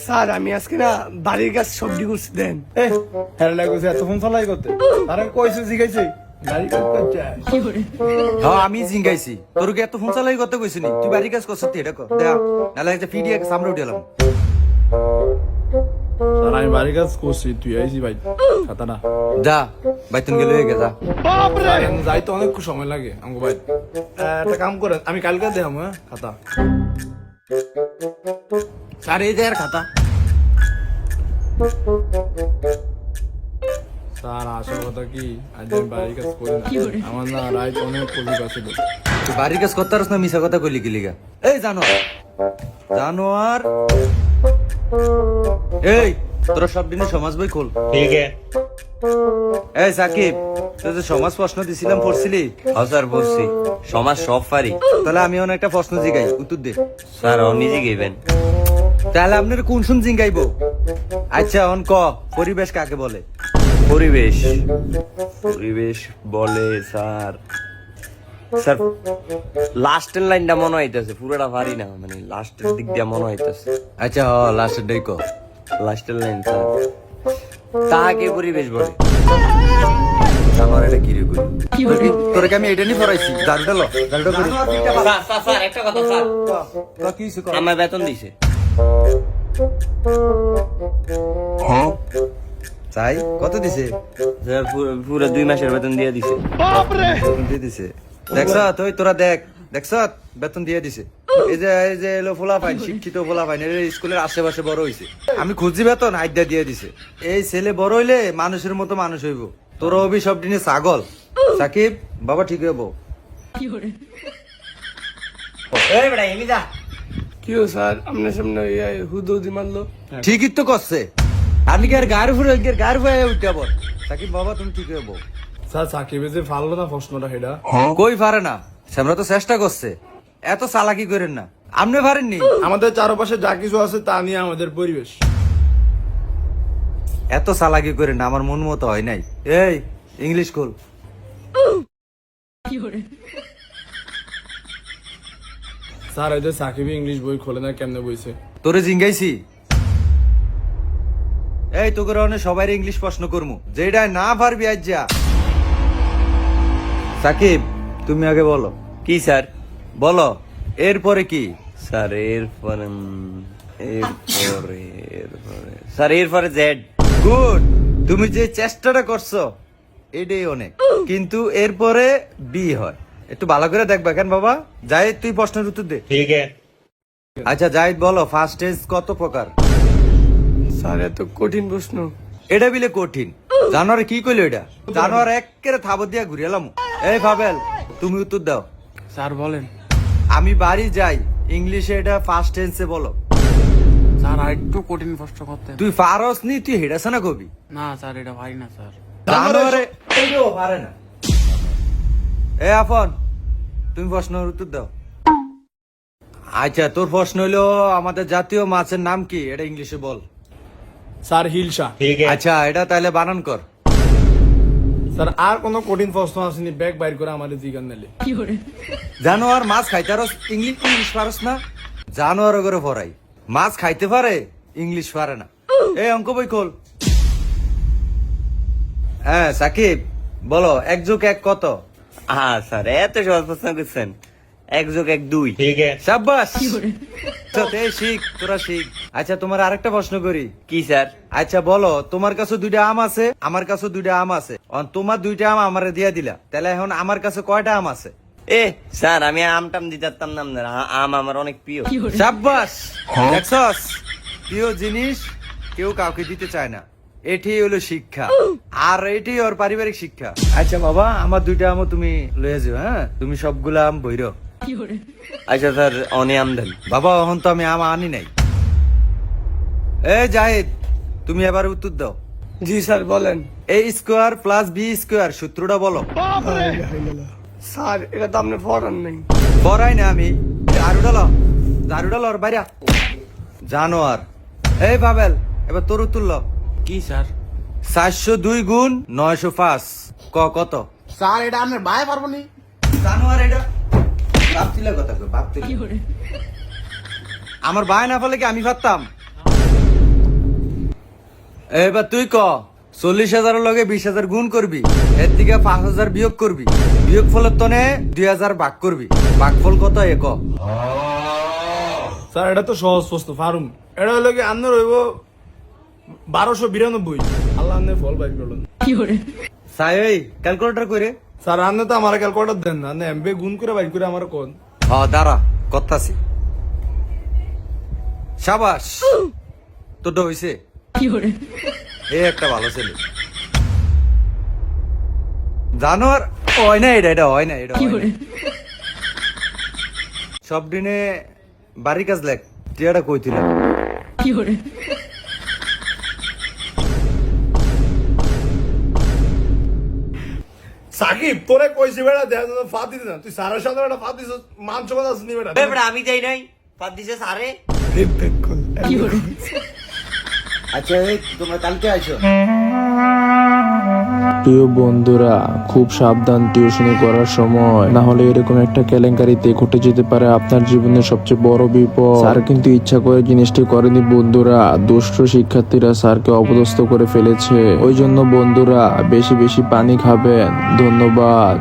Sir আমি আজকে না বাড়ির কাজ সবজি করছি দেন। এত ফোন চালাই করতে আরে কইছে জিগাইছে গাড়ি কাজ করছে। হ্যাঁ আমি জিঙ্গাইছি তোর কি এত ফোন চালাই করতে কইছিস নি? তুই বাড়ি কাজ করছিস এটা কর দেখ নালে একটা ফিডিয়া সামনে উঠালাম। স্যার আমি বাড়ি কাজ করছি, তুই আইছি ভাই খাতা না যা বাইতুন গেলে হয়ে গে যা। যাইতে অনেক সময় লাগে আমাকে ভাই। একটা কাম করেন আমি কালকে দেখাম খাতা। স্যার এই যে আর খাতা। স্যার আসল কথা কি আজ আমি বাড়ি কাজ করি না, আমার না রাইট অনেক কলিগ আছে। তুই বাড়ির কাজ করতে পারস না মিশা কথা কইলি কি লিগা? এই জানোয়ার জানোয়ার এই তোরা সব দিনে সমাজ বই খোল। ठीक है। এই সাকিব তুই যে সমাজ প্রশ্ন দিছিলাম পড়ছিলি? हाँ सर बुझছি সমাজ সব পারি। তাহলে আমি অনেক একটা প্রশ্ন জিগাই উত্তর দে। স্যার নিজে গেবেন। তাহলে আপনার কোন শুন জিঙ্গাইবো? আচ্ছা অন ক পরিবেশ কাকে বলে? পরিবেশ পরিবেশ বলে স্যার স্যার লাস্টের লাইনটা মনে হইতেছে, পুরোটা পারি না, মানে লাস্টের দিক দিয়ে মনে হইতেছে। আচ্ছা হ লাস্টের ডাই ক। লাস্টের লাইন স্যার তাকে পরিবেশ বলে। আমার এটা কি রে কই? তোরে কি আমি এটা নি পড়াইছি? জালটা ল জালটা করি। স্যার স্যার স্যার একটা কথা স্যার, তো কি হইছে ক? আমার বেতন দিছে। চাই কত দিছে? স্যার পুরো 2 মাসের বেতন দিয়ে দিছে। বেতন দিয়ে দিছে। দেখছ তুই তোরা দেখ দেখছ বেতন দিয়ে দিছে। এই যে এলো ফোলা পাইন শিক্ষিত ফোলা পাইন এর স্কুলের আশেপাশে বড় হইছে। আমি খুঁজি বেতন আইডা দিয়ে দিছে। এই ছেলে বড় হইলে মানুষের মতো মানুষ হইব। তোর অভি সব দিনে ছাগল। সাকিব বাবা ঠিক হইব। এই বেটা এমি যা। কি ও স্যার আপনার সামনে হুদুদি মারলো। ঠিকই তো করছে। আপনি কি আর গায়ের ফুয়ে উঠতে বল। সাকিব বাবা তুমি ঠিক হইব। স্যার সাকিবে যে ফাললো না প্রশ্নটা সেটা কই পারে না, আমরা তো চেষ্টা করছে। এত চালাকি করেন না, আপনি পারেননি। আমাদের চারপাশে যা কিছু আছে তা নিয়ে আমাদের পরিবেশ। এত চালাকি করেন না, আমার মন মতো হয় নাই। এই ইংলিশ খোল। স্যার এই যে সাকিবে ইংলিশ বই খোলে না, কেমনে বইছে? তোরে জিঙ্গাইছি। এই তোকে অনেক সবাই ইংলিশ প্রশ্ন করমু, যেটা না পারবি আজ যা। সাকিব তুমি আগে বলো। কি স্যার? বলো এরপরে কি? স্যার এরপরে এরপরে এরপরে স্যার এরপরে জেড। গুড, তুমি যে চেষ্টাটা করছো এটাই অনেক, কিন্তু এরপরে বি হয়। একটু ভালো করে দেখবা কেন বাবা। জাহিদ তুই প্রশ্নের উত্তর দে। ঠিক আছে। আচ্ছা জাহিদ বলো ফার্স্ট স্টেজ কত প্রকার? স্যার এত কঠিন প্রশ্ন। এটা বিলে কঠিন। জানোয়ার কি কইলো এটা? জানোয়ার একেবারে থাবত দিয়া ঘুরে এলাম। এই ফাবেল তুমি উত্তর দাও। স্যার বলেন। আমি বাড়ি যাই ইংলিশে এটা ফার্স্ট টেন্সে বলো। স্যার আর একটু কঠিন প্রশ্ন করতে। তুই পারস নি, তুই হেডাছ না কবি। না স্যার এটা পারি না স্যার। জানোয়ারে এটাও পারে না। এ আফন তুমি প্রশ্নের উত্তর দাও। আচ্ছা তোর প্রশ্ন হইলো আমাদের জাতীয় মাছের নাম কি, এটা ইংলিশে বল। স্যার হিলসা। ঠিক আছে। আচ্ছা এটা তাহলে বানান কর। স্যার আর কোনো কঠিন প্রশ্ন আসেনি, ব্যাগ বাইর করে আমাদের জিগান নিলে। জানোয়ার মাছ খাইতারস ইংলিশ পারস না? জানোয়ার করে পড়াই মাছ খাইতে পারে ইংলিশ পারে না। এই অঙ্ক বই খোল। হ্যাঁ সাকিব বলো 1+1 কত? স্যার এত সহজ প্রশ্ন করছেন। 1+1 2। ঠিক আছে। সাব্বাস শিখ তোরা শিখ। আচ্ছা তোমার আরেকটা প্রশ্ন করি। কি স্যার? আচ্ছা বলো তোমার কাছে 2টা আম আছে, আমার কাছে 2টা আম আছে। তোমার 2টা আম আমারে দিয়া দিলা, তাহলে এখন আমার কাছে কয়টা আম আছে? স্যার আমি আমটাম দিতে পারতাম না, আম আমার অনেক প্রিয়। সাব্বাস দেখছস, প্রিয় জিনিস কেউ কাউকে দিতে চায় না। এটি হলো শিক্ষা, আর এটি ওর পারিবারিক শিক্ষা। আচ্ছা বাবা আমার 2টা আমও তুমি লয়ে যাও। হ্যাঁ তুমি সবগুলা আম বইরো। আচ্ছা স্যার অনে আম দেন। বাবা এখন তো আমি আম আনি নাই। এই জাহিদ তুমি এবার উত্তর দাও। জি স্যার বলেন। এ স্কোয়ার প্লাস বি স্কোয়ার সূত্রটা বলো। স্যার এটা তো আপনি পড়ান নাই। পড়াই না আমি। ঝাড়ুটা লর বাইরা জানোয়ার। এই বাবেল এবার তোর তুলল কি স্যার? 402 গুণ 905 কত? স্যার এটা আপনার ভাই পারবো নি। জানোয়ার এটা ভাবছিলা কথা কই ভাবছিলা। আমার ভাই না বলে কি আমি ভাবতাম? এবার তুই ক 40,000 লগে 20,000 গুণ করবি, এর থেকে 5,000 বিয়োগ করবি, বিয়োগ ফলের তনে 2,000 ভাগ করবি, ভাগফল কত এ ক? স্যার এটা তো সহজ প্রশ্ন ফারুম। এটা হলো কি আপনার হইব 1292। আল্লাহ আপনার ফল বাইর করলেন। সাই ওই ক্যালকুলেটর করে। স্যার আপনি তো আমার ক্যালকুলেটর দেন না, এমবে গুণ করে বাইর করে আমার কোন। দাঁড়া করতাছি। সাবাস তোরটা হইছে। এই একটা ভালো ছেলে। জানোয়ার হয় না এটা হয় না এটা হয় না। সব দিনে বাড়ির কাজ লেখ টিয়াটা কইছিল। সাকিব তোরে কইছি বেড়া দেখ ফাত দিতে না, তুই সারের সাথে একটা ফাত দিছ, মান চোখা আসনি বেড়া। আমি যাই নাই পাত দিছে সারে। আচ্ছা এই তোমরা কালকে আইছো? প্রিয় বন্ধুরা, খুব সাবধান টিউশনি করার সময়, না হলে এরকম একটা কেলেঙ্কারিতে ঘটে যেতে পারে আপনার জীবনের সবচেয়ে বড় বিপদ। স্যার কিন্তু ইচ্ছা করে জিনিসটি করেনি বন্ধুরা, দুষ্ট শিক্ষার্থীরা স্যারকে অপদস্থ করে ফেলেছে। ওই জন্য বন্ধুরা বেশি বেশি পানি খাবেন। ধন্যবাদ।